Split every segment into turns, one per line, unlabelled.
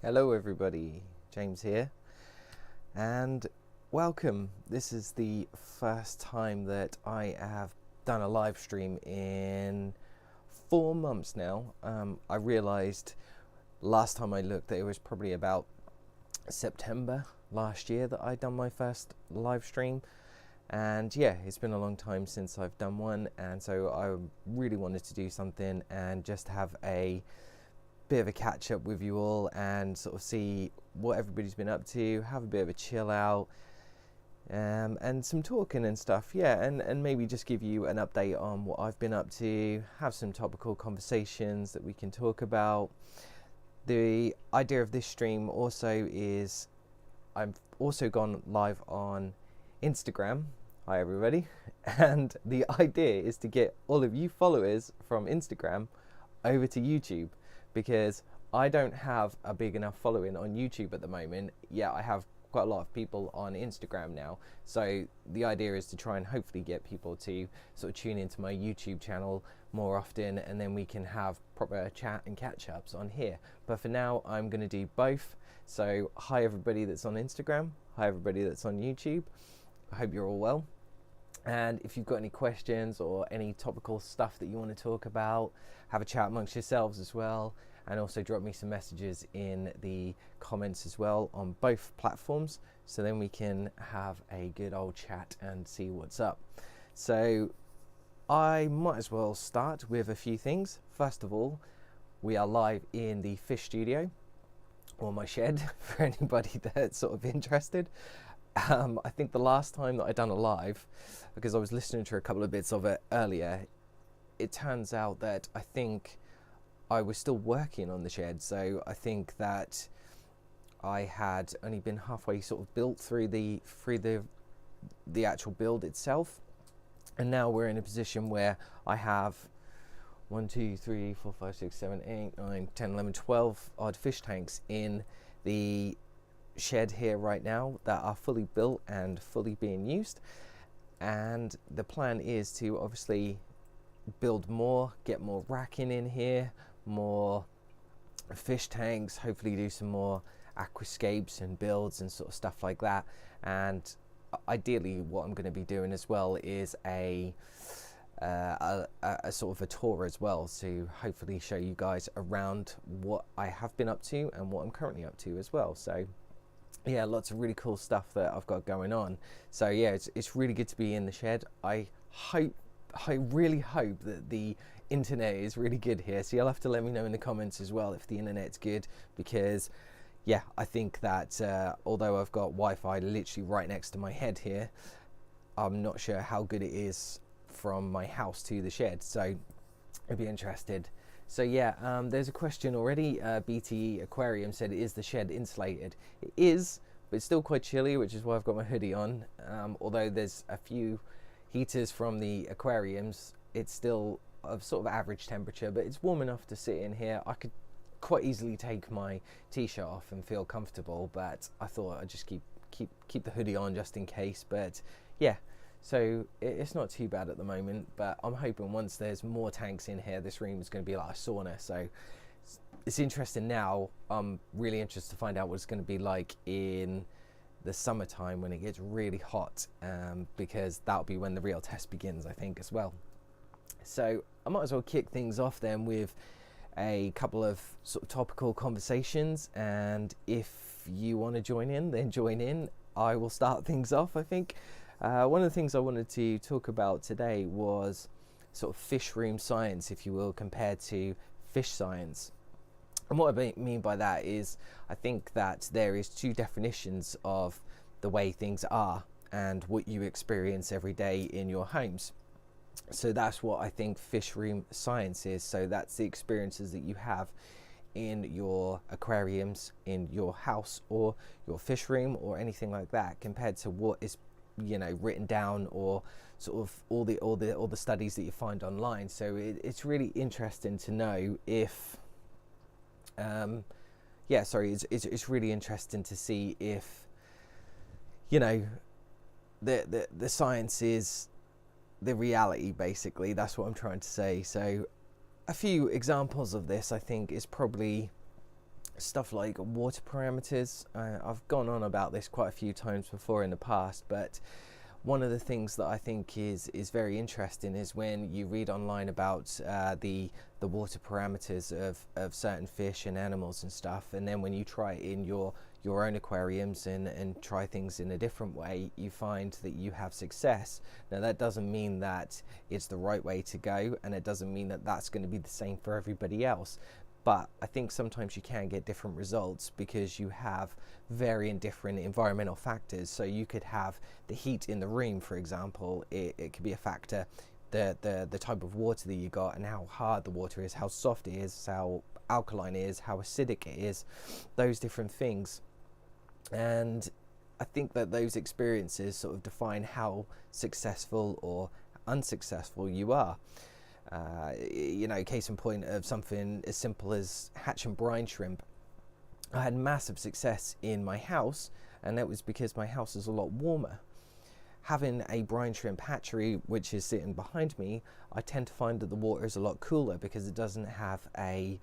Hello everybody, James here, and welcome. This is the first time that I have done a live stream in 4 months now. I realised last time I looked that it was probably about September last year that I'd done my first live stream, and yeah, it's been a long time since I've done one, and so I really wanted to do something and just have a bit of a catch up with you all and sort of see what everybody's been up to, have a bit of a chill out, and some talking and stuff, yeah, and maybe just give you an update on what I've been up to, have some topical conversations that we can talk about. The idea of this stream also is I've also gone live on Instagram. Hi everybody. And the idea is to get all of you followers from Instagram over to YouTube, because I don't have a big enough following on YouTube at the moment. Yeah, I have quite a lot of people on Instagram now, so the idea is to try and hopefully get people to sort of tune into my YouTube channel more often, and then we can have proper chat and catch-ups on here. But for now, I'm going to do both. So hi everybody that's on Instagram, hi everybody that's on YouTube. I hope you're all well, and if you've got any questions or any topical stuff that you want to talk about, have a chat amongst yourselves as well, and also drop me some messages in the comments as well on both platforms, so then we can have a good old chat and see what's up. So I might as well start with a few things. First of all, we are live in the fish studio, or my shed, for anybody that's sort of interested. I think the last time that I done a live, because I was listening to a couple of bits of it earlier, it turns out that I think I was still working on the shed, so I think that I had only been halfway sort of built through the actual build itself, and now we're in a position where I have 1, 2, 3, 4, 5, 6, 7, 8, 9, 10, 11, 12 odd fish tanks in the shed here right now that are fully built and fully being used. And the plan is to obviously build more, get more racking in here, more fish tanks, hopefully do some more aquascapes and builds and sort of stuff like that. And ideally what I'm going to be doing as well is a sort of a tour as well, to hopefully show you guys around what I have been up to and what I'm currently up to as well. So yeah, lots of really cool stuff that I've got going on. So yeah, it's really good to be in the shed. I really hope that the internet is really good here, so you'll have to let me know in the comments as well if the internet's good, because yeah, I think that although I've got Wi-Fi literally right next to my head here, I'm not sure how good it is from my house to the shed, so I'd be interested. So yeah, there's a question already. BTE Aquarium said, is the shed insulated? It is, but it's still quite chilly, which is why I've got my hoodie on. Although there's a few heaters from the aquariums, it's still of sort of average temperature, but it's warm enough to sit in here. I could quite easily take my t-shirt off and feel comfortable, but I thought I'd just keep the hoodie on just in case. But yeah, so it's not too bad at the moment, but I'm hoping once there's more tanks in here, this room is going to be like a sauna. So it's interesting now. I'm really interested to find out what it's going to be like in the summertime when it gets really hot, because that'll be when the real test begins, I think, as well. So I might as well kick things off then with a couple of sort of topical conversations, and if you want to join in, then join in. I will start things off, I think. One of the things I wanted to talk about today was sort of fish room science, if you will, compared to fish science. And what I mean by that is, I think that there is two definitions of the way things are and what you experience every day in your homes. So that's what I think fish room science is. So that's the experiences that you have in your aquariums, in your house, or your fish room, or anything like that, compared to what is, you know, written down, or sort of all the studies that you find online. So it's really interesting to know if it's really interesting to see if, you know, the science is the reality, basically. That's what I'm trying to say. So a few examples of this, I think, is probably stuff like water parameters. I've gone on about this quite a few times before in the past, but one of the things that I think is very interesting is when you read online about the water parameters of certain fish and animals and stuff, and then when you try it in your own aquariums and try things in a different way, you find that you have success. Now that doesn't mean that it's the right way to go, and it doesn't mean that that's going to be the same for everybody else. But I think sometimes you can get different results because you have varying different environmental factors. So you could have the heat in the room, for example. It could be a factor. The type of water that you got and how hard the water is, how soft it is, how alkaline it is, how acidic it is, those different things. And I think that those experiences sort of define how successful or unsuccessful you are. Case in point of something as simple as hatch and brine shrimp. I had massive success in my house, and that was because my house is a lot warmer. Having a brine shrimp hatchery, which is sitting behind me, I tend to find that the water is a lot cooler because it doesn't have a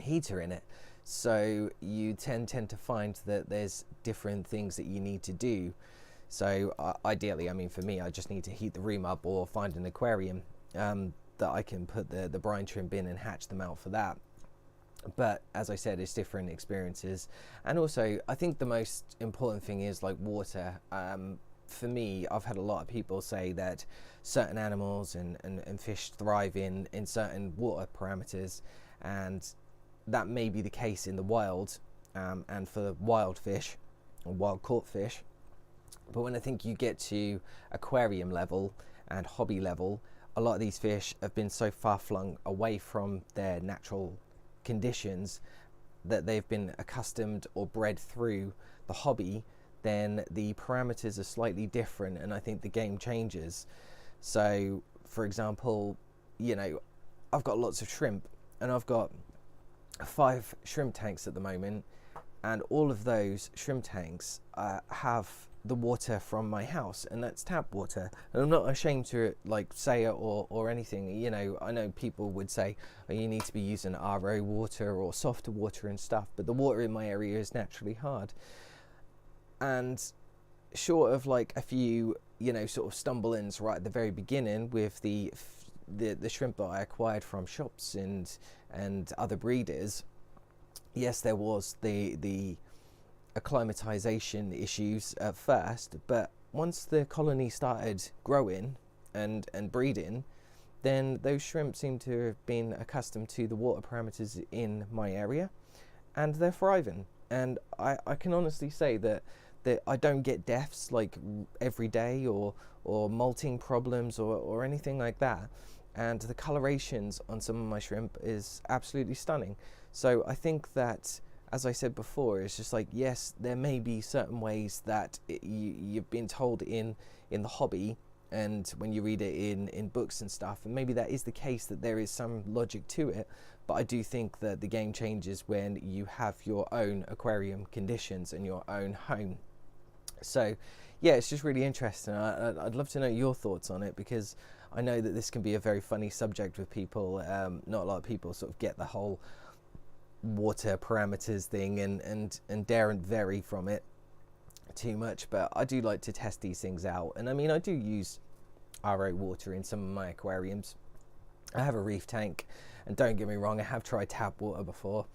heater in it. So you tend to find that there's different things that you need to do. So ideally, I mean, for me, I just need to heat the room up or find an aquarium that I can put the brine shrimp in and hatch them out for that. But as I said, it's different experiences. And also, I think the most important thing is like water. For me, I've had a lot of people say that certain animals and fish thrive in certain water parameters, and that may be the case in the wild, and for wild fish or wild caught fish. But when I think you get to aquarium level and hobby level, a lot of these fish have been so far flung away from their natural conditions that they've been accustomed or bred through the hobby, then the parameters are slightly different, and I think the game changes. So, for example, I've got lots of shrimp, and I've got 5 shrimp tanks at the moment, and all of those shrimp tanks have the water from my house, and that's tap water. And I'm not ashamed to say it or anything. I know people would say, oh, you need to be using RO water or softer water and stuff, but the water in my area is naturally hard. And short of a few sort of stumble-ins right at the very beginning with the shrimp that I acquired from shops and other breeders, yes, there was the acclimatization issues at first, but once the colony started growing and breeding, then those shrimp seem to have been accustomed to the water parameters in my area, and they're thriving. And I can honestly say that I don't get deaths every day or molting problems or anything like that. And the colorations on some of my shrimp is absolutely stunning. So I think that, as I said before, it's just yes, there may be certain ways that you've been told in the hobby and when you read it in books and stuff, and maybe that is the case, that there is some logic to it, but I do think that the game changes when you have your own aquarium conditions and your own home. So yeah, it's just really interesting. I'd love to know your thoughts on it, because I know that this can be a very funny subject with people. Not a lot of people sort of get the whole water parameters thing and daren't vary from it too much, but I do like to test these things out. And I mean, I do use RO water in some of my aquariums. I have a reef tank, and don't get me wrong, I have tried tap water before,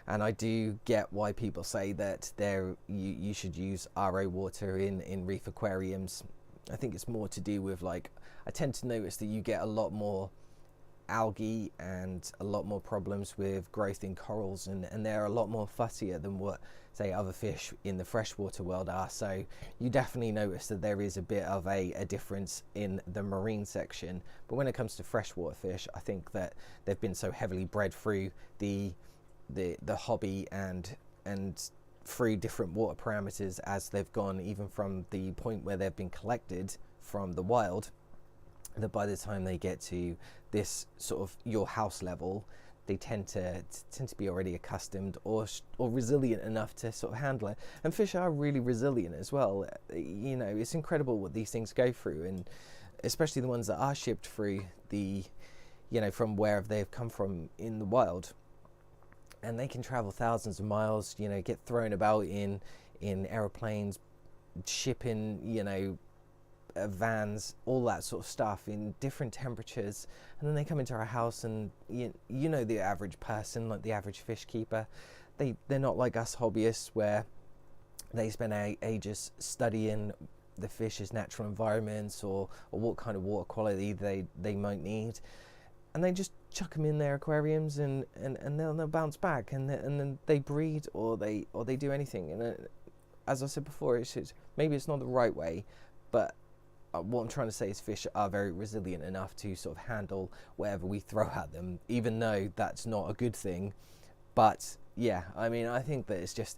and I do get why people say that you should use RO water in reef aquariums. I think it's more to do with I tend to notice that you get a lot more algae and a lot more problems with growth in corals, and they're a lot more fussier than what, say, other fish in the freshwater world are. So you definitely notice that there is a bit of a difference in the marine section. But when it comes to freshwater fish, I think that they've been so heavily bred through the hobby and through different water parameters as they've gone, even from the point where they've been collected from the wild, that by the time they get to this sort of your house level, they tend to be already accustomed or resilient enough to sort of handle it. And fish are really resilient as well. It's incredible what these things go through, and especially the ones that are shipped through from wherever they've come from in the wild. and they can travel thousands of miles, you know, get thrown about in aeroplanes, shipping, you know, vans, all that sort of stuff in different temperatures, and then they come into our house, and you know, the average person, like the average fish keeper, they're not like us hobbyists where they spend ages studying the fish's natural environments, or what kind of water quality they might need, and they just chuck them in their aquariums, and they'll bounce back, and then they breed, or they do anything. And as I said before, maybe it's not the right way, but what I'm trying to say is fish are very resilient enough to sort of handle whatever we throw at them, even though that's not a good thing. But yeah, I mean, I think that it's just,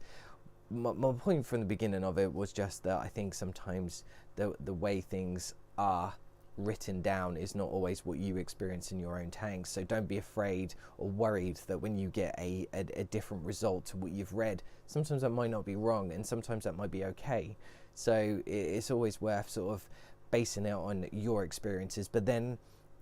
my point from the beginning of it was just that I think sometimes the way things are written down is not always what you experience in your own tanks. So don't be afraid or worried that when you get a different result to what you've read, sometimes that might not be wrong, and sometimes that might be okay. So it's always worth sort of basing it on your experiences. But then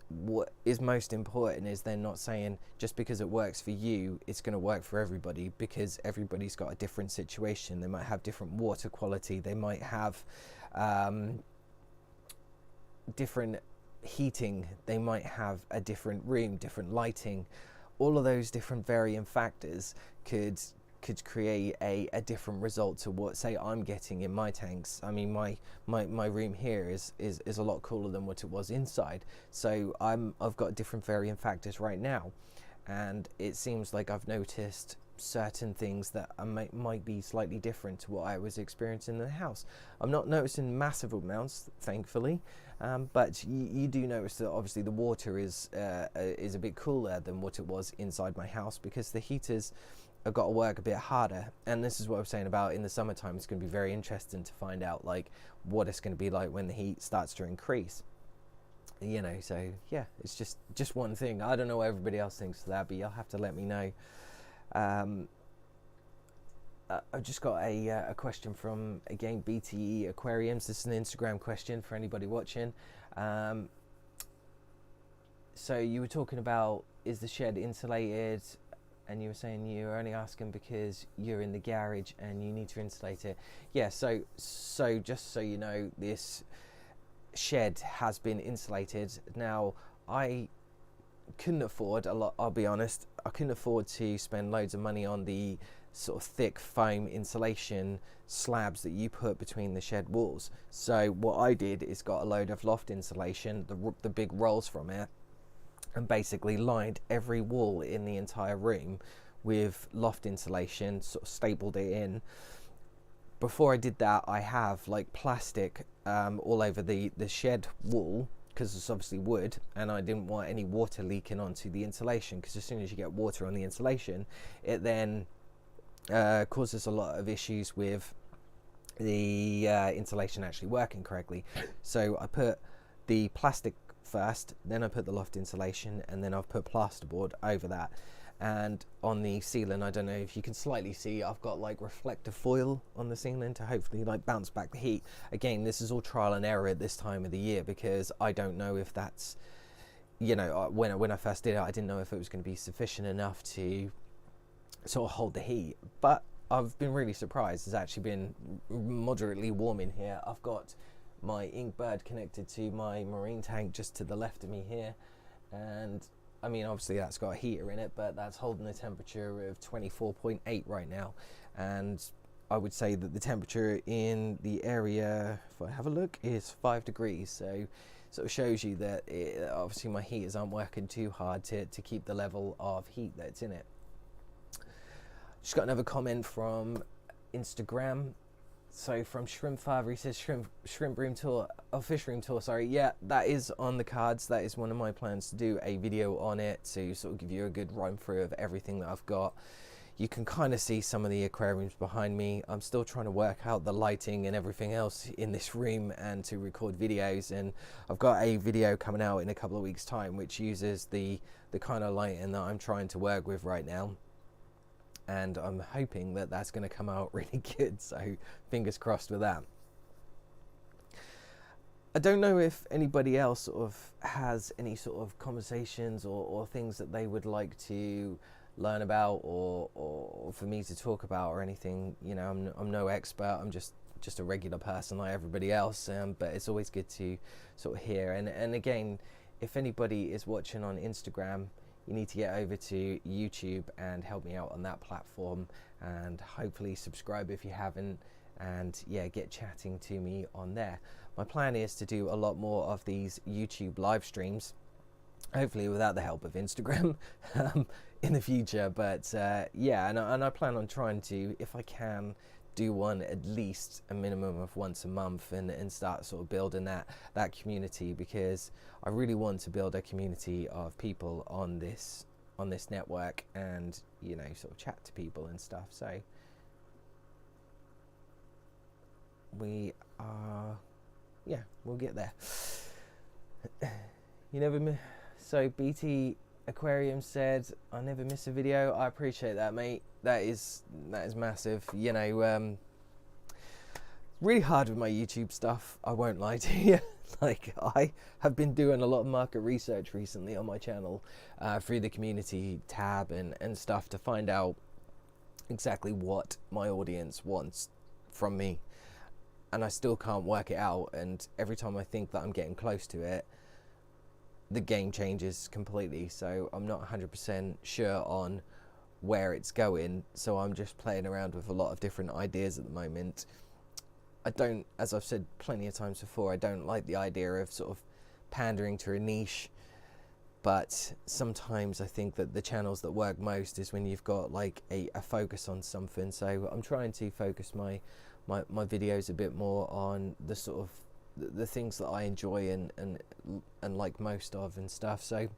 what is most important is they're not saying just because it works for you, it's going to work for everybody, because everybody's got a different situation. They might have different water quality, they might have different heating, they might have a different room, different lighting. All of those different varying factors could create a different result to what, say, I'm getting in my tanks. I mean, my room here is a lot cooler than what it was inside, so I've got different varying factors right now, and it seems like I've noticed certain things that might be slightly different to what I was experiencing in the house. I'm not noticing massive amounts, thankfully, but you do notice that obviously the water is a bit cooler than what it was inside my house, because the heaters have got to work a bit harder. And this is what I'm saying about in the summertime. It's going to be very interesting to find out like what it's going to be like when the heat starts to increase, you know. So yeah, it's just one thing. I don't know what everybody else thinks of that, but you'll have to let me know. I've just got a question from, again, BTE Aquariums. This is an Instagram question for anybody watching. So you were talking about, is the shed insulated? And you were saying you're only asking because you're in the garage and you need to insulate it. Yeah, so just so you know, this shed has been insulated. Now, I couldn't afford a lot, I'll be honest, I couldn't afford to spend loads of money on the sort of thick foam insulation slabs that you put between the shed walls. So what I did is got a load of loft insulation, the big rolls from it, and basically lined every wall in the entire room with loft insulation, sort of stapled it in. Before I did that, I have like plastic all over the shed wall, because it's obviously wood, and I didn't want any water leaking onto the insulation, because as soon as you get water on the insulation, it then causes a lot of issues with the insulation actually working correctly. So I put the plastic first, then I put the loft insulation, and then I've put plasterboard over that. And on the ceiling, I don't know if you can slightly see, I've got like reflective foil on the ceiling to hopefully like bounce back the heat. Again, this is all trial and error at this time of the year, because I don't know if that's, you know, when I first did it, I didn't know if it was going to be sufficient enough to sort of hold the heat. But I've been really surprised. It's actually been moderately warm in here. I've got my Inkbird connected to my marine tank just to the left of me here, and I mean, obviously that's got a heater in it, but that's holding a temperature of 24.8 right now. And I would say that the temperature in the area, if I have a look, is 5 degrees. So sort of shows you that obviously my heaters aren't working too hard to keep the level of heat that's in it. Just got another comment from Instagram. So from Shrimp Father, he says shrimp room tour, fish room tour, sorry. Yeah, that is on the cards. That is one of my plans, to do a video on it, to sort of give you a good run through of everything that I've got. You can kind of see some of the aquariums behind me. I'm still trying to work out the lighting and everything else in this room, and to record videos. And I've got a video coming out in a couple of weeks' time which uses the kind of lighting that I'm trying to work with right now. And I'm hoping that that's going to come out really good, so fingers crossed with that. I don't know if anybody else sort of has any sort of conversations or things that they would like to learn about or for me to talk about or anything. You know, I'm no expert. I'm just a regular person like everybody else. But it's always good to sort of hear. And again, if anybody is watching on Instagram, you need to get over to YouTube and help me out on that platform, and hopefully subscribe if you haven't, and yeah, get chatting to me on there. My plan is to do a lot more of these YouTube live streams, hopefully without the help of Instagram in the future. But yeah, and I plan on trying to, if I can, do one at least a minimum of once a month, and start sort of building that community, because I really want to build a community of people on this network, and you know, sort of chat to people and stuff. So we are, yeah, we'll get there. You never so BT Aquarium said, I never miss a video. I appreciate that, mate. That is massive. You know, really hard with my YouTube stuff, I won't lie to you. Like, I have been doing a lot of market research recently on my channel, through the community tab and stuff, to find out exactly what my audience wants from me, and I still can't work it out. And every time I think that I'm getting close to it, the game changes completely. So I'm not 100% sure on where it's going, so I'm just playing around with a lot of different ideas at the moment. I don't, as I've said plenty of times before, I don't like the idea of sort of pandering to a niche, but sometimes I think that the channels that work most is when you've got like a focus on something. So I'm trying to focus my videos a bit more on the sort of the things that I enjoy and like most of and stuff. So,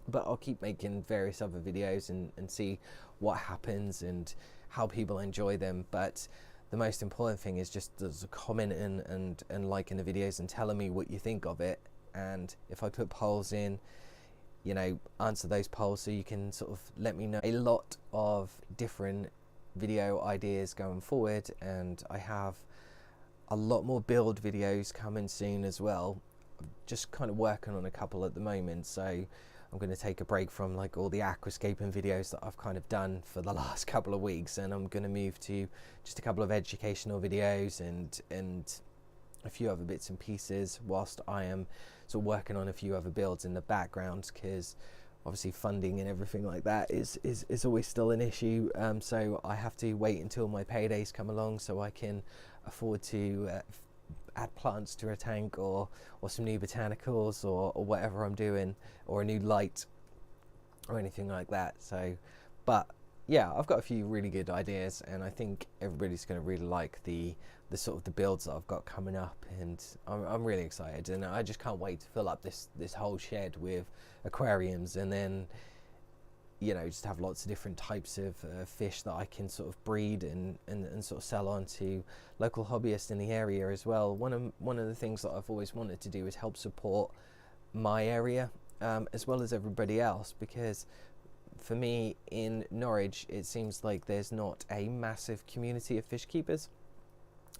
but I'll keep making various other videos and see what happens and how people enjoy them. But the most important thing is just commenting and liking the videos and telling me what you think of it. And if I put polls in, you know, answer those polls so you can sort of let me know. A lot of different video ideas going forward, and I have a lot more build videos coming soon as well. I'm just kind of working on a couple at the moment, so I'm going to take a break from like all the aquascaping videos that I've kind of done for the last couple of weeks, and I'm going to move to just a couple of educational videos and a few other bits and pieces, whilst I am sort of working on a few other builds in the background, because obviously funding and everything like that is always still an issue. So I have to wait until my paydays come along so I can afford to add plants to a tank, or some new botanicals, or whatever I'm doing, or a new light or anything like that. So, but yeah, I've got a few really good ideas, and I think everybody's going to really like the sort of the builds that I've got coming up, and I'm really excited, and I just can't wait to fill up this whole shed with aquariums, and then, you know, just have lots of different types of fish that I can sort of breed and sort of sell on to local hobbyists in the area as well. One of the things that I've always wanted to do is help support my area, as well as everybody else, because for me in Norwich it seems like there's not a massive community of fish keepers,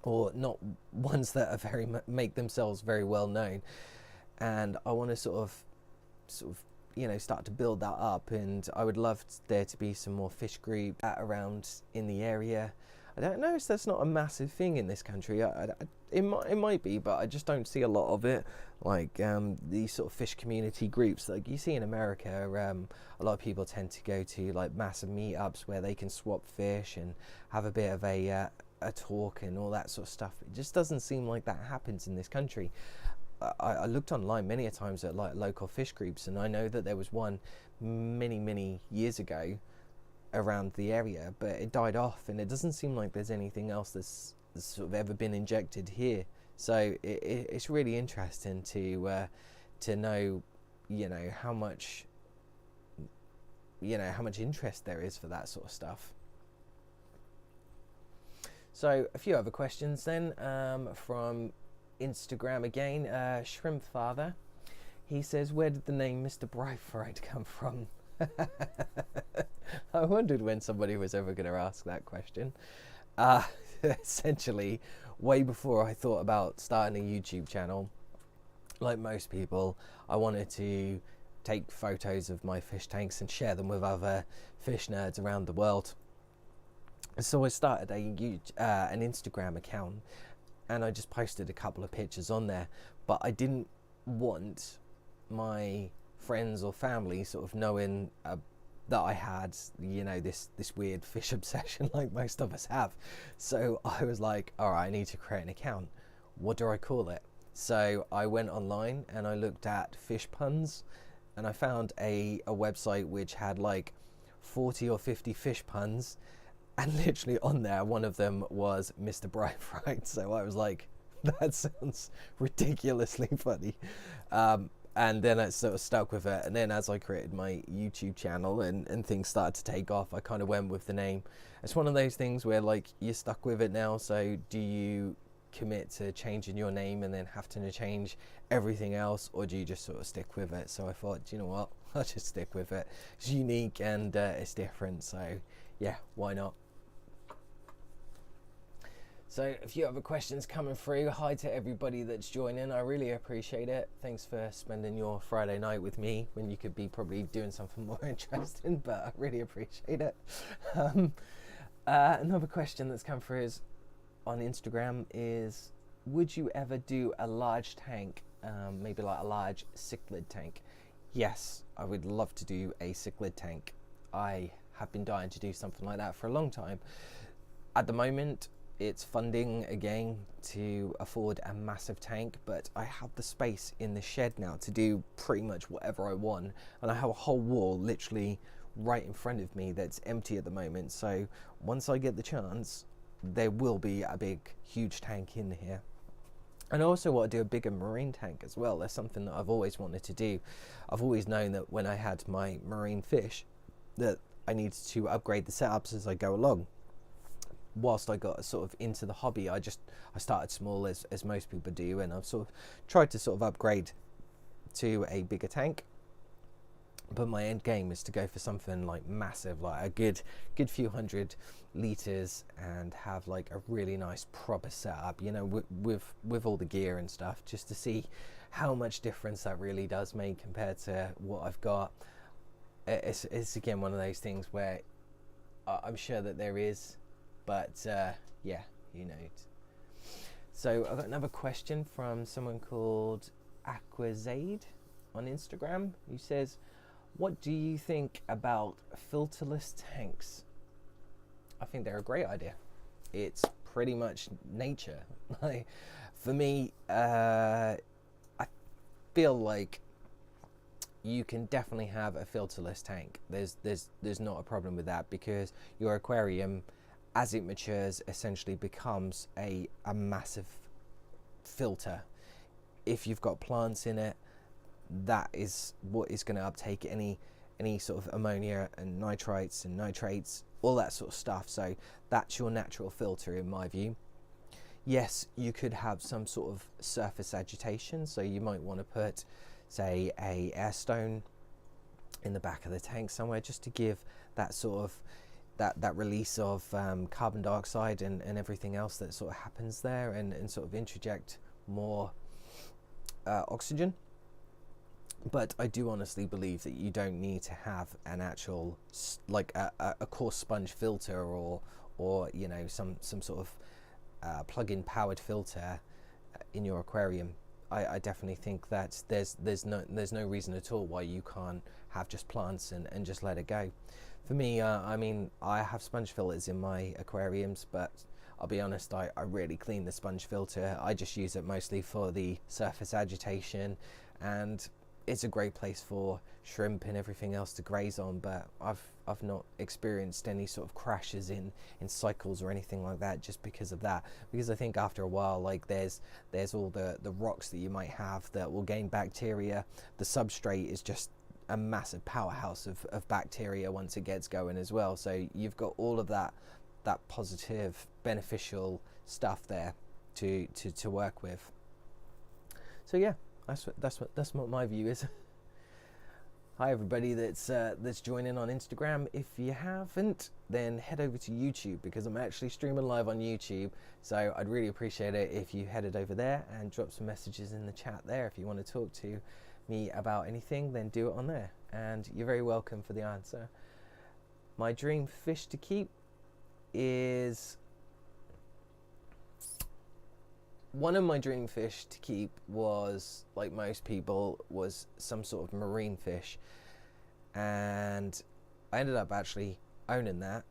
or not ones that are make themselves very well known, and I want to sort of you know, start to build that up. And I would love there to be some more fish group around in the area. I don't know if that's not a massive thing in this country. It might be, but I just don't see a lot of it. Like these sort of fish community groups, like you see in America, a lot of people tend to go to like massive meetups where they can swap fish and have a bit of a talk and all that sort of stuff. It just doesn't seem like that happens in this country. I looked online many a times at like local fish groups, and I know that there was one many years ago around the area, but it died off, and it doesn't seem like there's anything else that's sort of ever been injected here. So it's really interesting to know, you know, how much interest there is for that sort of stuff. So a few other questions then, from Instagram again. Shrimp Father, he says, where did the name Mr. Brightfryed come from? I wondered when somebody was ever going to ask that question. Essentially, way before I thought about starting a YouTube channel, like most people, I wanted to take photos of my fish tanks and share them with other fish nerds around the world. So I started an Instagram account, and I just posted a couple of pictures on there, but I didn't want my friends or family sort of knowing that I had, you know, this weird fish obsession like most of us have. So I was like, all right, I need to create an account. What do I call it? So I went online and I looked at fish puns, and I found a website which had like 40 or 50 fish puns, and literally on there one of them was Mr. Brightfryed. So I was like, that sounds ridiculously funny. And then I sort of stuck with it, and then as I created my YouTube channel and things started to take off, I kind of went with the name. It's one of those things where like you're stuck with it now, so do you commit to changing your name and then having to change everything else, or do you just sort of stick with it? So I thought, do you know what, I'll just stick with it. It's unique and it's different, so yeah, why not? So a few other questions coming through. Hi to everybody that's joining, I really appreciate it. Thanks for spending your Friday night with me when you could be probably doing something more interesting, but I really appreciate it. Another question that's come through is on Instagram is, would you ever do a large tank, maybe like a large cichlid tank? Yes, I would love to do a cichlid tank. I have been dying to do something like that for a long time. At the moment, it's funding again to afford a massive tank, but I have the space in the shed now to do pretty much whatever I want, and I have a whole wall literally right in front of me that's empty at the moment. So once I get the chance, there will be a big huge tank in here. And I also want to do a bigger marine tank as well. That's something that I've always wanted to do. I've always known that when I had my marine fish that I needed to upgrade the setups as I go along. Whilst I got sort of into the hobby, I started small as most people do, and I've sort of tried to sort of upgrade to a bigger tank. But my end game is to go for something like massive, like a good few hundred liters, and have like a really nice proper setup, you know, with all the gear and stuff, just to see how much difference that really does make compared to what I've got. It's again one of those things where I'm sure that there is, but yeah, you know. So I've got another question from someone called Aquazade on Instagram, who says, what do you think about filterless tanks? I think they're a great idea. It's pretty much nature. For me, I feel like you can definitely have a filterless tank. There's not a problem with that, because your aquarium, as it matures, essentially becomes a massive filter. If you've got plants in it, that is what is going to uptake any sort of ammonia and nitrites and nitrates, all that sort of stuff. So that's your natural filter in my view. Yes, you could have some sort of surface agitation, so you might want to put, say, a air stone in the back of the tank somewhere, just to give that sort of that release of carbon dioxide and everything else that sort of happens there, and sort of introject more oxygen. But I do honestly believe that you don't need to have an actual, like a coarse sponge filter, or you know, some sort of plug-in powered filter in your aquarium. I definitely think that there's no reason at all why you can't have just plants and just let it go. For me, I mean, I have sponge filters in my aquariums, but I'll be honest, I rarely clean the sponge filter. I just use it mostly for the surface agitation, and it's a great place for shrimp and everything else to graze on, but I've not experienced any sort of crashes in cycles or anything like that just because of that. Because I think after a while, like there's all the rocks that you might have that will gain bacteria. The substrate is just a massive powerhouse of bacteria once it gets going as well. So you've got all of that positive, beneficial stuff there to work with. So yeah, that's what my view is. Hi everybody that's joining on Instagram. If you haven't, then head over to YouTube, because I'm actually streaming live on YouTube. So I'd really appreciate it if you headed over there and drop some messages in the chat there if you want to talk to me about anything, then do it on there, and you're very welcome for the answer. My dream fish to keep is... One of my dream fish to keep was, like most people, was some sort of marine fish, and I ended up actually owning that.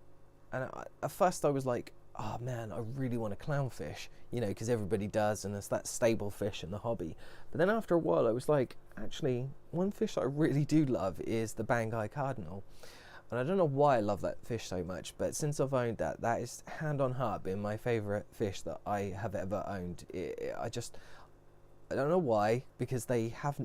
And at first I was like, oh man, I really want a clownfish, you know, because everybody does, and it's that stable fish in the hobby. But then after a while I was like, actually, one fish that I really do love is the Banggai cardinal. And I don't know why I love that fish so much, but since I've owned that, that is hand on heart been my favourite fish that I have ever owned. I don't know why, because they have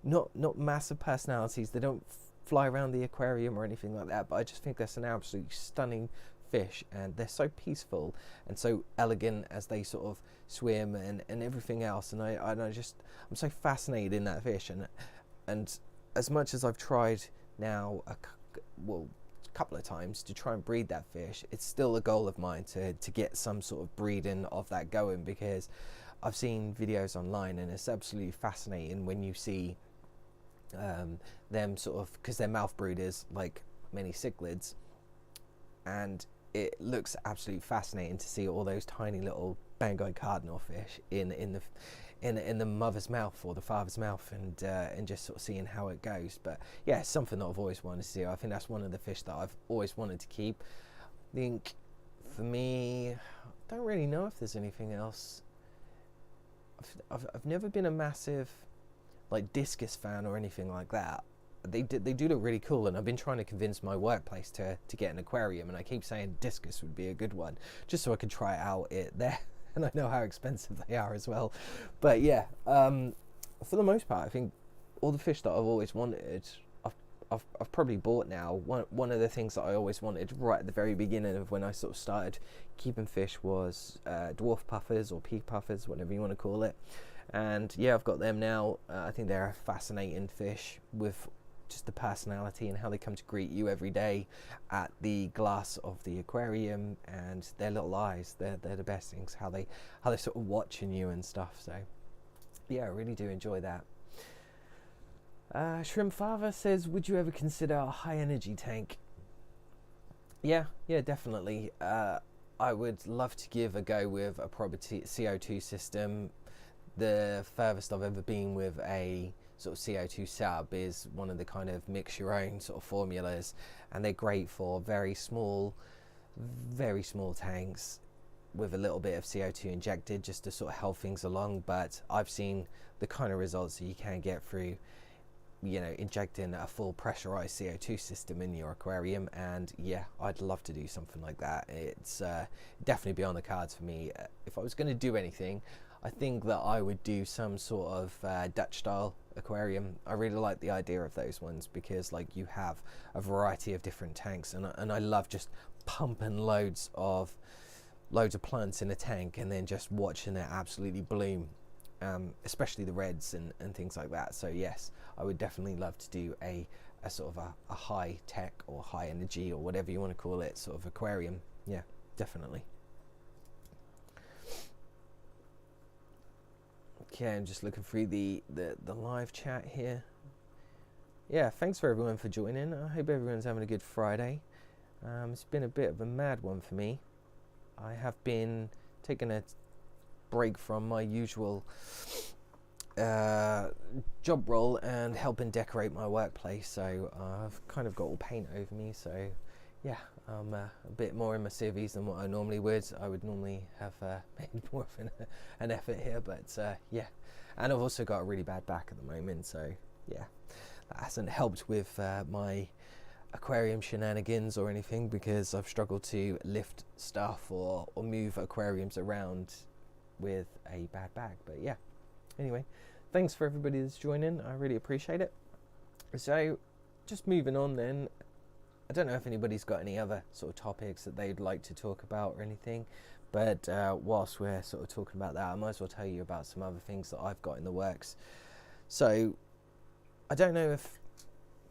not massive personalities. They don't fly around the aquarium or anything like that, but I just think that's an absolutely stunning fish, and they're so peaceful and so elegant as they sort of swim and everything else. And I'm so fascinated in that fish, and as much as I've tried now a couple of times to try and breed that fish, it's still a goal of mine to get some sort of breeding of that going, because I've seen videos online and it's absolutely fascinating when you see them sort of, because they're mouth breeders like many cichlids, and it looks absolutely fascinating to see all those tiny little Banggai cardinal fish in the mother's mouth or the father's mouth, and just sort of seeing how it goes. But yeah, it's something that I've always wanted to see. I think that's one of the fish that I've always wanted to keep. I think for me, I don't really know if there's anything else. I've never been a massive like discus fan or anything like that. They do look really cool, and I've been trying to convince my workplace to get an aquarium, and I keep saying discus would be a good one just so I could try it out there. And I know how expensive they are as well. But yeah, for the most part, I think all the fish that I've always wanted, I've probably bought now. One of the things that I always wanted right at the very beginning of when I sort of started keeping fish was dwarf puffers or pea puffers, whatever you want to call it. And yeah, I've got them now. I think they're a fascinating fish with just the personality and how they come to greet you every day at the glass of the aquarium, and their little eyes, they're the best things, how they sort of watching you and stuff. So yeah, I really do enjoy that. Shrimp Father says, would you ever consider a high energy tank? Yeah, definitely. I would love to give a go with a proper CO2 system. The furthest I've ever been with a sort of CO2 setup is one of the kind of mix your own sort of formulas, and they're great for very small tanks with a little bit of CO2 injected just to sort of help things along. But I've seen the kind of results that you can get through, you know, injecting a full pressurized CO2 system in your aquarium. And yeah, I'd love to do something like that. It's definitely be on the cards for me. If I was going to do anything, I think that I would do some sort of Dutch style aquarium. I really like the idea of those ones, because like you have a variety of different tanks, and I love just pumping loads of plants in a tank and then just watching it absolutely bloom, especially the reds and things like that. So yes, I would definitely love to do a sort of a high tech or high energy or whatever you want to call it sort of aquarium. Yeah, definitely. Okay, I'm just looking through the live chat here. Yeah, thanks for everyone for joining. I hope everyone's having a good Friday. It's been a bit of a mad one for me. I have been taking a break from my usual job role and helping decorate my workplace, so I've kind of got all paint over me. So yeah, I'm a bit more in my civvies than what I normally would. I would normally have made more of an effort here, but yeah. And I've also got a really bad back at the moment, so yeah, that hasn't helped with my aquarium shenanigans or anything, because I've struggled to lift stuff or move aquariums around with a bad back. But yeah, anyway, thanks for everybody that's joining. I really appreciate it. So just moving on then, I don't know if anybody's got any other sort of topics that they'd like to talk about or anything, but whilst we're sort of talking about that, I might as well tell you about some other things that I've got in the works. So I don't know if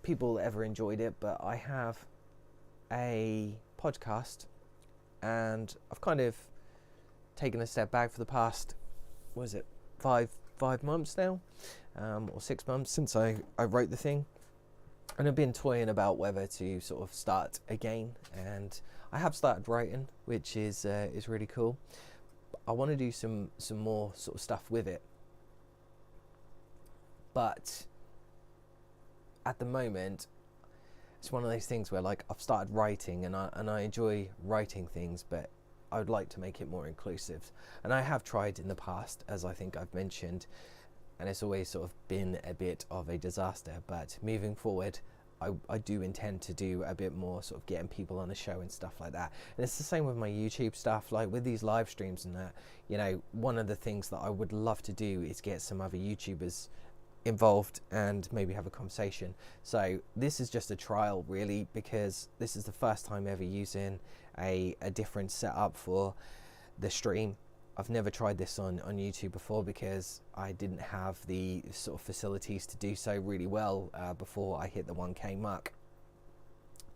people ever enjoyed it, but I have a podcast, and I've kind of taken a step back for the past, what is it, 5 months now, or 6 months since I wrote the thing, and I've been toying about whether to sort of start again, and I have started writing, which is really cool. I want to do some more sort of stuff with it, but at the moment it's one of those things where, like, I've started writing and I enjoy writing things, but I would like to make it more inclusive. And I have tried in the past, as I think I've mentioned, and it's always sort of been a bit of a disaster. But moving forward, I do intend to do a bit more sort of getting people on the show and stuff like that. And it's the same with my YouTube stuff, like with these live streams and that. You know, one of the things that I would love to do is get some other YouTubers involved and maybe have a conversation. So this is just a trial, really, because this is the first time ever using a different setup for the stream. I've never tried this on YouTube before because I didn't have the sort of facilities to do so really well before I hit the 1K mark,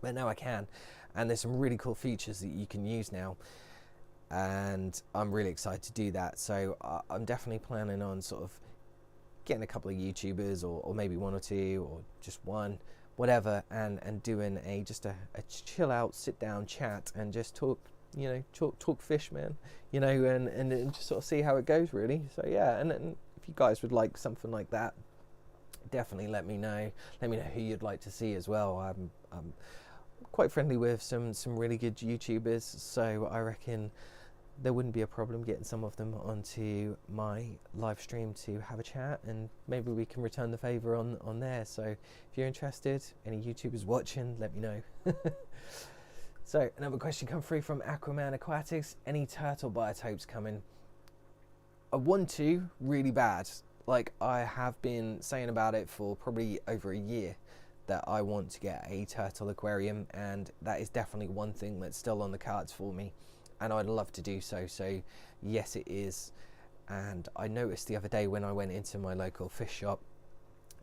but now I can, and there's some really cool features that you can use now, and I'm really excited to do that. So I'm definitely planning on sort of getting a couple of YouTubers, or maybe one or two, or just one, whatever, and doing a chill out, sit down chat and just talk, you know, talk fish, man, you know, and just sort of see how it goes, really. So yeah, and if you guys would like something like that, definitely let me know who you'd like to see as well. I'm quite friendly with some really good YouTubers, so I reckon there wouldn't be a problem getting some of them onto my live stream to have a chat, and maybe we can return the favor on there. So if you're interested, any YouTubers watching, let me know. So another question come through from Aquaman Aquatics: any turtle biotopes coming? I want to really bad. Like, I have been saying about it for probably over a year, that I want to get a turtle aquarium, and that is definitely one thing that's still on the cards for me, and I'd love to do so. So yes, it is. And I noticed the other day when I went into my local fish shop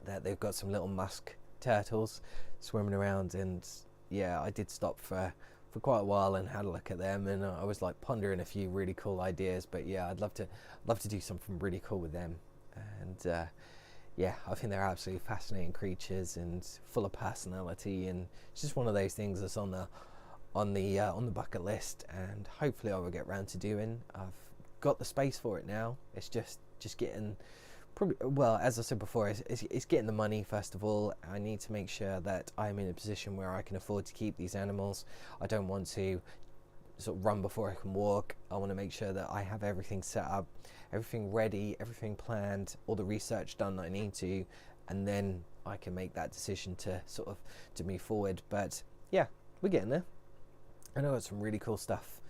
that they've got some little musk turtles swimming around, and yeah, I did stop for quite a while and had a look at them, and I was like pondering a few really cool ideas. But yeah, I'd love to do something really cool with them. And yeah, I think they're absolutely fascinating creatures and full of personality, and it's just one of those things that's on the bucket list, and hopefully I will get round to doing. I've got the space for it now. It's just getting, probably, well, as I said before, it's getting the money first of all. I need to make sure that I'm in a position where I can afford to keep these animals. I don't want to sort of run before I can walk. I want to make sure that I have everything set up, everything ready, everything planned, all the research done that I need to, and then I can make that decision to sort of to move forward. But yeah, we're getting there. I know it's some really cool stuff,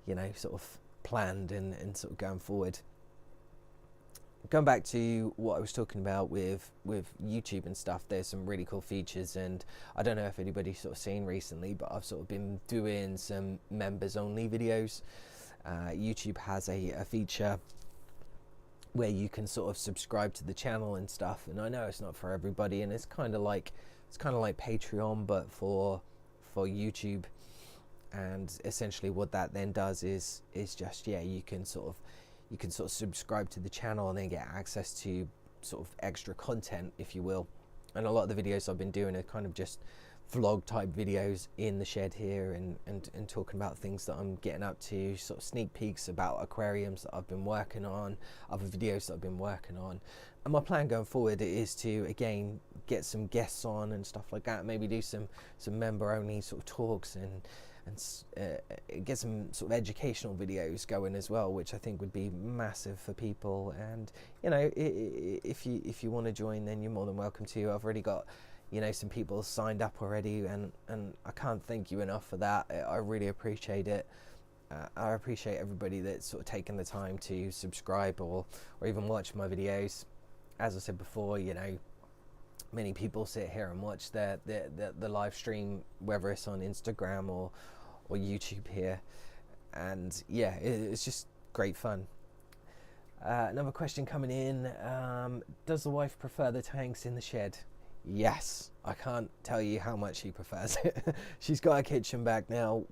you know, sort of planned and sort of going forward. Going back to what I was talking about with YouTube and stuff, there's some really cool features, and I don't know if anybody's sort of seen recently, but I've sort of been doing some members only videos. YouTube has a feature where you can sort of subscribe to the channel and stuff, and I know it's not for everybody, and it's kind of like Patreon but for YouTube. And essentially what that then does is just, yeah, you can sort of subscribe to the channel and then get access to sort of extra content, if you will. And a lot of the videos I've been doing are kind of just vlog type videos in the shed here, and talking about things that I'm getting up to, sort of sneak peeks about aquariums that I've been working on, other videos that I've been working on. And my plan going forward is to, again, get some guests on and stuff like that, maybe do some member only sort of talks, and get some sort of educational videos going as well, which I think would be massive for people. And you know, if you want to join, then you're more than welcome to. I've already got, you know, some people signed up already, and I can't thank you enough for that. I really appreciate it. I appreciate everybody that's sort of taken the time to subscribe or even watch my videos. As I said before, you know, many people sit here and watch the live stream, whether it's on Instagram or YouTube here, and yeah, it's just great fun. Another question coming in: does the wife prefer the tanks in the shed? Yes, I can't tell you how much she prefers it. She's got a kitchen back now.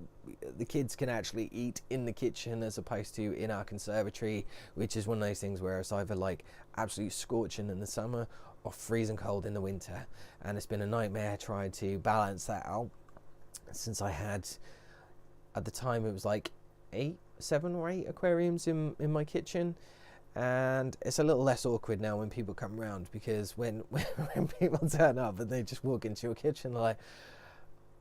The kids can actually eat in the kitchen as opposed to in our conservatory, which is one of those things where it's either like absolute scorching in the summer or freezing cold in the winter. And it's been a nightmare trying to balance that out, since I had, at the time, it was like 7 or 8 aquariums in my kitchen. And it's a little less awkward now when people come around, because when people turn up and they just walk into your kitchen, like,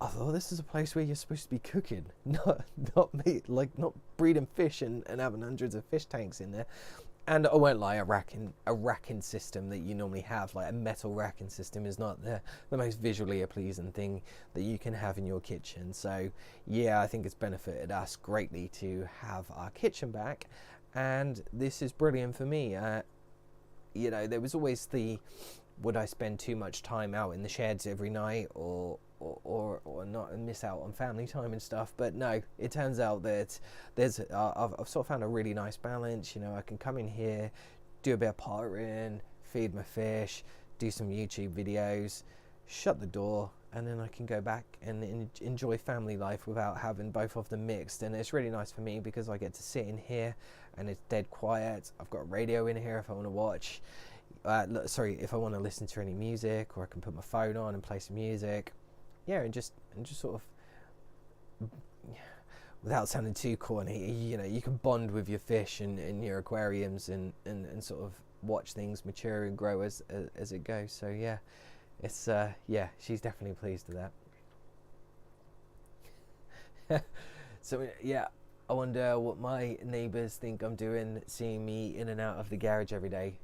I thought this is a place where you're supposed to be cooking, not meat, like not breeding fish and having hundreds of fish tanks in there. And I won't lie, a racking system that you normally have, like a metal racking system, is not the most visually pleasing thing that you can have in your kitchen. So yeah, I think it's benefited us greatly to have our kitchen back. And this is brilliant for me. You know, there was always the, would I spend too much time out in the sheds every night, or not, and miss out on family time and stuff? But no, it turns out that there's I've sort of found a really nice balance. You know, I can come in here, do a bit of pottering, feed my fish, do some YouTube videos, shut the door, and then I can go back and enjoy family life without having both of them mixed. And it's really nice for me because I get to sit in here and it's dead quiet. I've got a radio in here if I want to watch, if I want to listen to any music, or I can put my phone on and play some music. Yeah, and just sort of, without sounding too corny, you know, you can bond with your fish and your aquariums and sort of watch things mature and grow as it goes. So yeah, it's yeah, she's definitely pleased with that. So yeah, I wonder what my neighbours think I'm doing, seeing me in and out of the garage every day.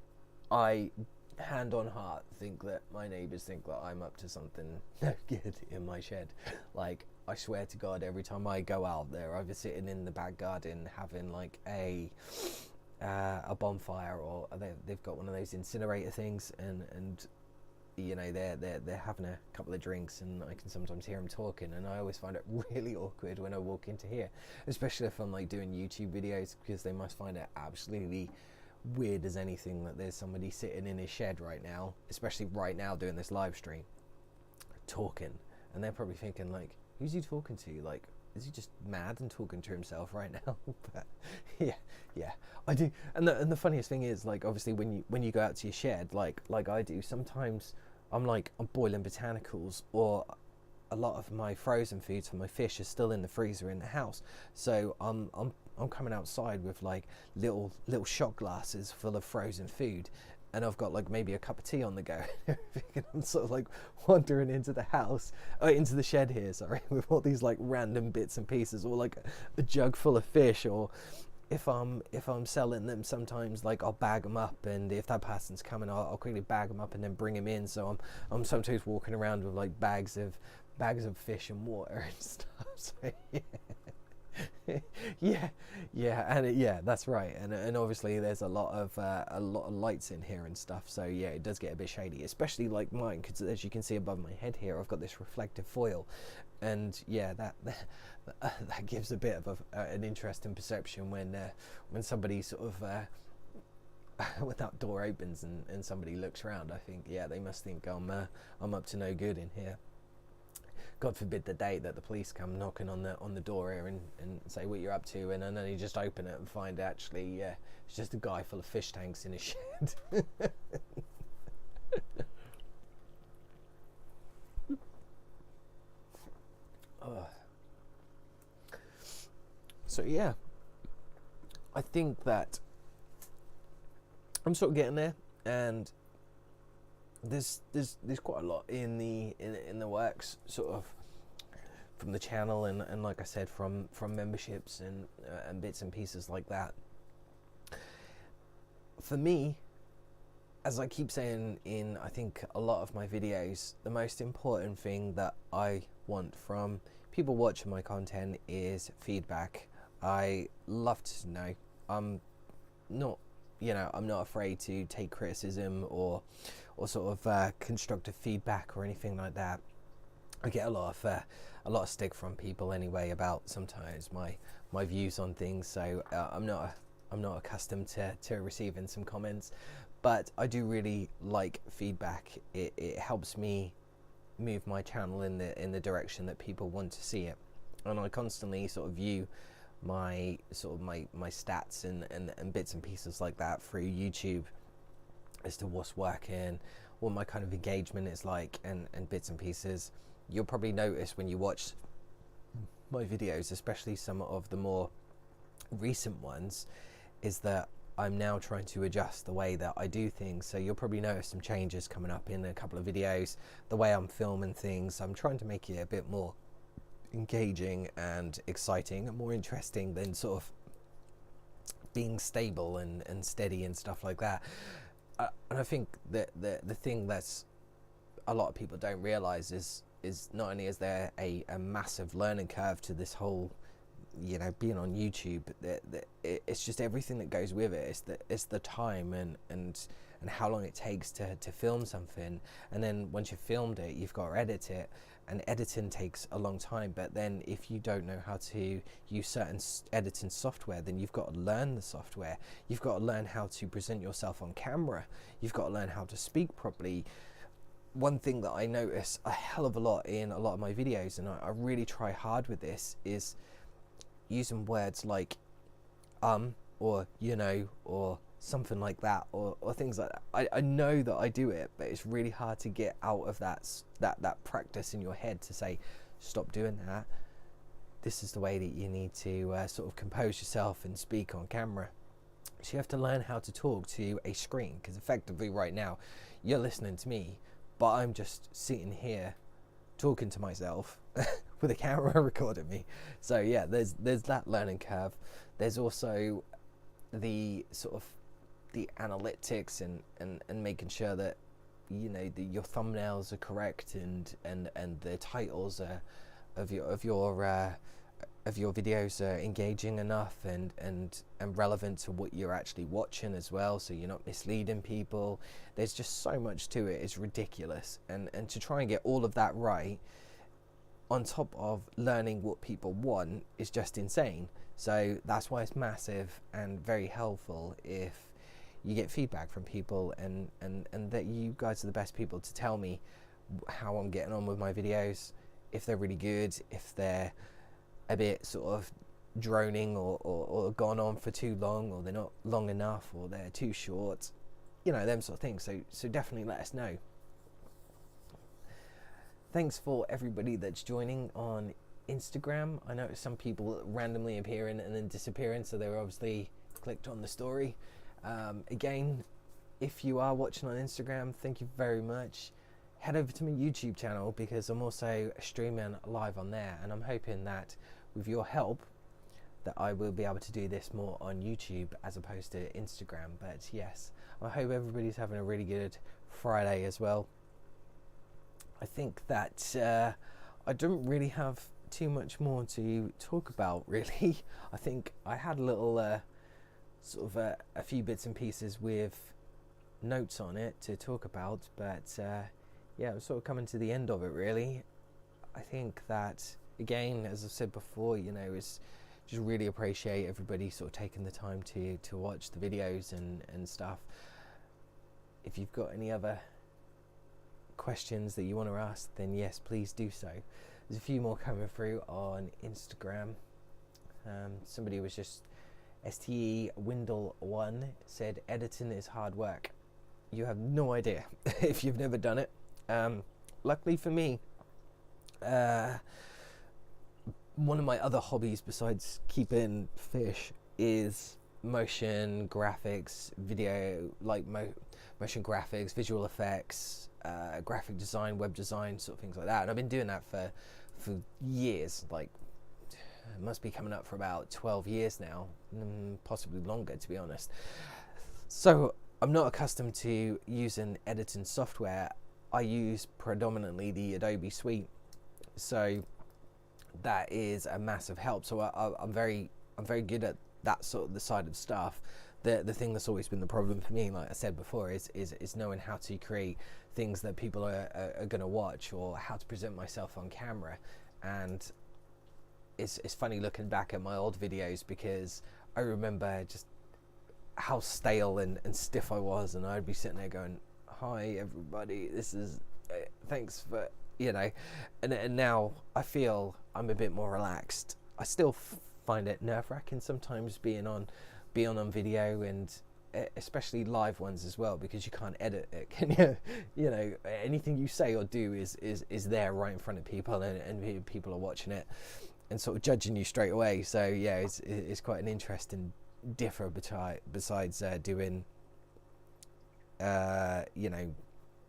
I, hand on heart, think that my neighbours think that I'm up to something no good in my shed. Like, I swear to God, every time I go out, they're either sitting in the back garden having like a bonfire, or they've got one of those incinerator things, and you know, they're having a couple of drinks, and I can sometimes hear them talking, and I always find it really awkward when I walk into here, especially if I'm like doing YouTube videos, because they must find it absolutely weird as anything that there's somebody sitting in his shed right now, especially right now doing this live stream, talking, and they're probably thinking like, who's he talking to? Like, is he just mad and talking to himself right now? But yeah, I do. And the funniest thing is, like, obviously when you go out to your shed, like I do, sometimes I'm boiling botanicals, or a lot of my frozen foods for my fish are still in the freezer in the house. So I'm coming outside with like little shot glasses full of frozen food, and I've got like maybe a cup of tea on the go. And I'm sort of like wandering into the house, into the shed here, sorry, with all these like random bits and pieces, or like a jug full of fish, or if I'm selling them, sometimes like I'll bag them up, and if that person's coming, I'll quickly bag them up and then bring them in. So I'm sometimes walking around with like bags of fish and water and stuff. So yeah. yeah, that's right, and obviously there's a lot of lights in here and stuff, so yeah, it does get a bit shady, especially like mine, because as you can see above my head here, I've got this reflective foil, and yeah, that gives a bit of an interesting perception when somebody sort of when that door opens and somebody looks around. I think, yeah, they must think I'm up to no good in here. God forbid the day that the police come knocking on the door here and say what you're up to, and then you just open it and find actually, yeah, it's just a guy full of fish tanks in his shed. Oh. So yeah, I think that I'm sort of getting there, and there's quite a lot in the works, sort of, from the channel, and like I said, from memberships and bits and pieces like that. For me, as I keep saying in, I think, a lot of my videos, the most important thing that I want from people watching my content is feedback. I love to know. I'm not afraid to take criticism or sort of constructive feedback or anything like that. I get a lot of stick from people anyway about sometimes my views on things, so I'm not accustomed to receiving some comments, but I do really like feedback. It helps me move my channel in the direction that people want to see it. And I constantly sort of view my stats and bits and pieces like that through YouTube as to what's working, what my kind of engagement is like, and bits and pieces. You'll probably notice when you watch my videos, especially some of the more recent ones, is that I'm now trying to adjust the way that I do things. So you'll probably notice some changes coming up in a couple of videos, the way I'm filming things. I'm trying to make it a bit more engaging and exciting and more interesting than sort of being stable and steady and stuff like that. And I think that the thing that's a lot of people don't realize is not only is there a massive learning curve to this whole, you know, being on YouTube, it's just everything that goes with it. It's the time and how long it takes to film something, and then once you've filmed it, you've got to edit it, and editing takes a long time. But then if you don't know how to use certain editing software, then you've got to learn the software. You've got to learn how to present yourself on camera. You've got to learn how to speak properly. One thing that I notice a hell of a lot in a lot of my videos, and I really try hard with this, is using words like or you know, or something like that, or things like that. I know that I do it, but it's really hard to get out of that practice in your head to say, stop doing that. This is the way that you need to sort of compose yourself and speak on camera. So you have to learn how to talk to a screen, because effectively right now you're listening to me, but I'm just sitting here talking to myself with a camera recording me. So yeah, there's that learning curve. There's also the sort of the analytics and making sure that, you know, your thumbnails are correct and the titles of your videos are engaging enough and relevant to what you're actually watching as well, so you're not misleading people. There's just so much to it, it's ridiculous, and to try and get all of that right on top of learning what people want is just insane. So that's why it's massive and very helpful if you get feedback from people, and that you guys are the best people to tell me how I'm getting on with my videos, if they're really good, if they're a bit sort of droning or gone on for too long, or they're not long enough, or they're too short, you know, them sort of things. So definitely let us know. Thanks for everybody that's joining on Instagram. I noticed some people randomly appearing and then disappearing, so they were obviously clicked on the story. Again, if you are watching on Instagram, thank you very much. Head over to my YouTube channel, because I'm also streaming live on there, and I'm hoping that with your help that I will be able to do this more on YouTube as opposed to Instagram. But yes, I hope everybody's having a really good Friday as well. I think that I don't really have too much more to talk about, really. I think I had a little sort of a few bits and pieces with notes on it to talk about, but yeah, I'm sort of coming to the end of it, really. I think that, again, as I've said before, you know, is just really appreciate everybody sort of taking the time to watch the videos and stuff. If you've got any other questions that you want to ask, then yes, please do so. There's a few more coming through on Instagram. Somebody was just STE Windle1 said, editing is hard work. You have no idea if you've never done it. Luckily for me, one of my other hobbies besides keeping fish is motion graphics, video, like motion graphics, visual effects, graphic design, web design, sort of things like that. And I've been doing that for years. Like, it must be coming up for about 12 years now, possibly longer, to be honest. So I'm not accustomed to using editing software. I use predominantly the Adobe suite, so that is a massive help. So I'm very good at that sort of the side of stuff. The thing that's always been the problem for me, like I said before, is knowing how to create things that people are going to watch, or how to present myself on camera. And it's funny looking back at my old videos, because I remember just how stale and stiff I was, and I'd be sitting there going, hi everybody, this is thanks for, you know, and now I feel I'm a bit more relaxed. I still find it nerve-wracking sometimes being on video, and especially live ones as well, because you can't edit it, can you? You know, anything you say or do is there right in front of people, and people are watching it and sort of judging you straight away. So yeah, it's quite an interesting differ besides doing you know,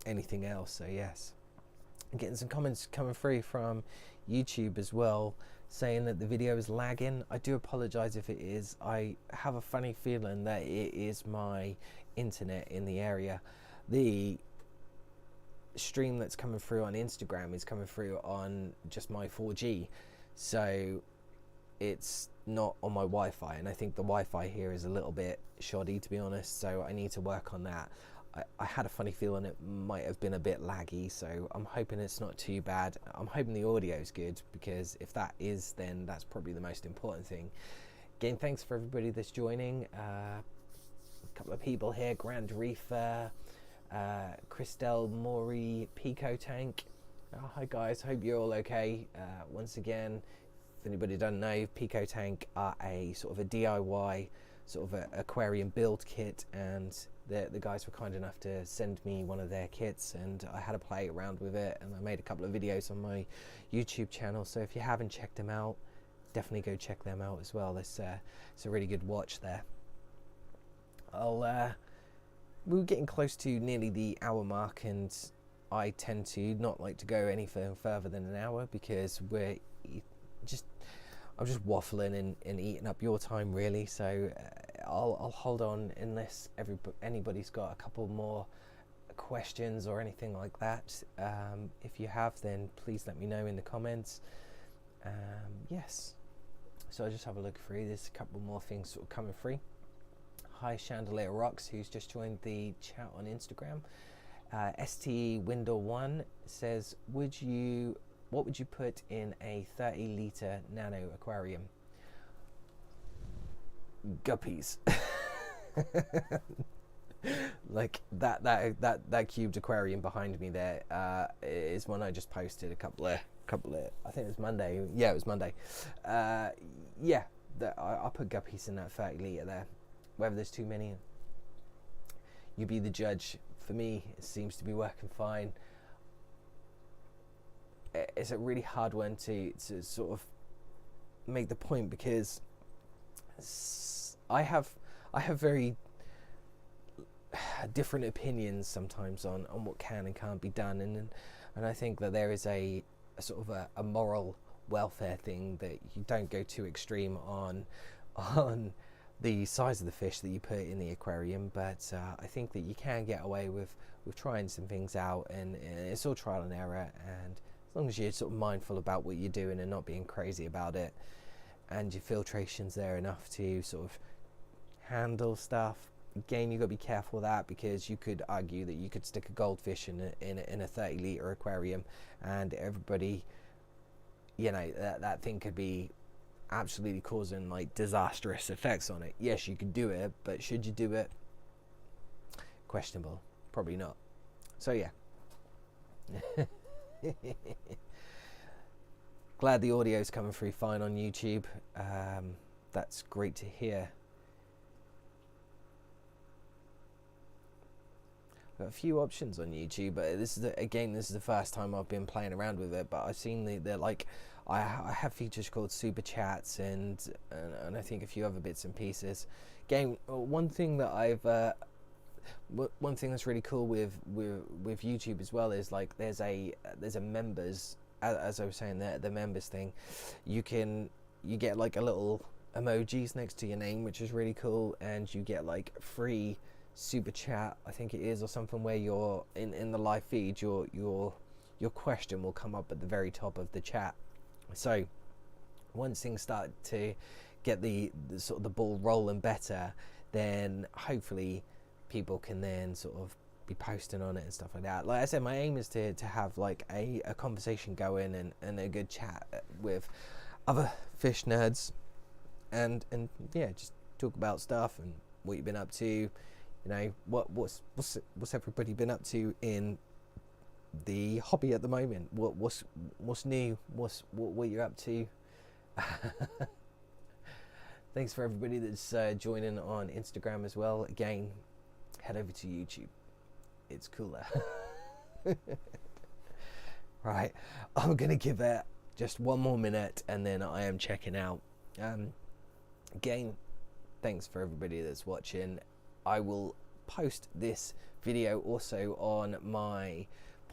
anything else. So yes, I'm getting some comments coming through from YouTube as well, saying that the video is lagging. I do apologize if it is. I have a funny feeling that it is my internet in the area. The stream that's coming through on Instagram is coming through on just my 4G, so it's not on my Wi-Fi, and I think the Wi-Fi here is a little bit shoddy, to be honest, so I need to work on that. I had a funny feeling it might have been a bit laggy, so I'm hoping it's not too bad. I'm hoping the audio is good, because if that is, then that's probably the most important thing. Again, thanks for everybody that's joining. A couple of people here: Grand Reefer, Christelle Maury, Pico Tank. Oh, hi guys, hope you're all okay. Once again, if anybody doesn't know, Pico Tank are a sort of a DIY sort of a aquarium build kit, and the guys were kind enough to send me one of their kits, and I had to play around with it, and I made a couple of videos on my YouTube channel. So if you haven't checked them out, definitely go check them out as well. It's a really good watch there. We're getting close to nearly the hour mark, and I tend to not like to go any further than an hour, because I'm just waffling and eating up your time, really. So I'll hold on unless anybody's got a couple more questions or anything like that. If you have, then please let me know in the comments. Yes, so I'll just have a look through. There's a couple more things sort of coming through. Hi Chandelier Rocks, who's just joined the chat on Instagram. ST Window 1 says, what would you put in a 30-litre nano aquarium? Guppies. Like that cubed aquarium behind me there is one I just posted a couple of I think it was Monday. Yeah, it was Monday. Yeah, I'll put guppies in that 30-litre there. Whether there's too many, you be the judge. For me, it seems to be working fine. It's a really hard one to sort of make the point, because I have very different opinions sometimes on what can and can't be done, and I think that there is a sort of a moral welfare thing, that you don't go too extreme on the size of the fish that you put in the aquarium, but I think that you can get away with trying some things out, and it's all trial and error, and as long as you're sort of mindful about what you're doing and not being crazy about it, and your filtration's there enough to sort of handle stuff. Again, you've got to be careful of that, because you could argue that you could stick a goldfish in a 30-litre aquarium, and everybody, you know, that thing could be absolutely causing like disastrous effects on it. Yes, you could do it, but should you do it? Questionable. Probably not. So yeah. Glad the audio's coming through fine on YouTube. That's great to hear. Got a few options on YouTube, but this is the first time I've been playing around with it. But I've seen they're like, I have features called super chats and I think a few other bits and pieces. Again, one thing that one thing that's really cool with YouTube as well is like there's a members, as I was saying, the members thing. You get like a little emojis next to your name, which is really cool, and you get like free super chat, I think it is, or something, where you're in the live feed, your question will come up at the very top of the chat. So once things start to get the sort of the ball rolling better, then hopefully people can then sort of be posting on it and stuff like that. Like I said, my aim is to have like a conversation going and a good chat with other fish nerds, and yeah, just talk about stuff and what you've been up to. You know, what's everybody been up to in the hobby at the moment. What's new? What you're up to? Thanks for everybody that's joining on Instagram as well. Again, head over to YouTube. It's cooler. Right, I'm gonna give it just one more minute and then I am checking out. Again, thanks for everybody that's watching. I will post this video also on my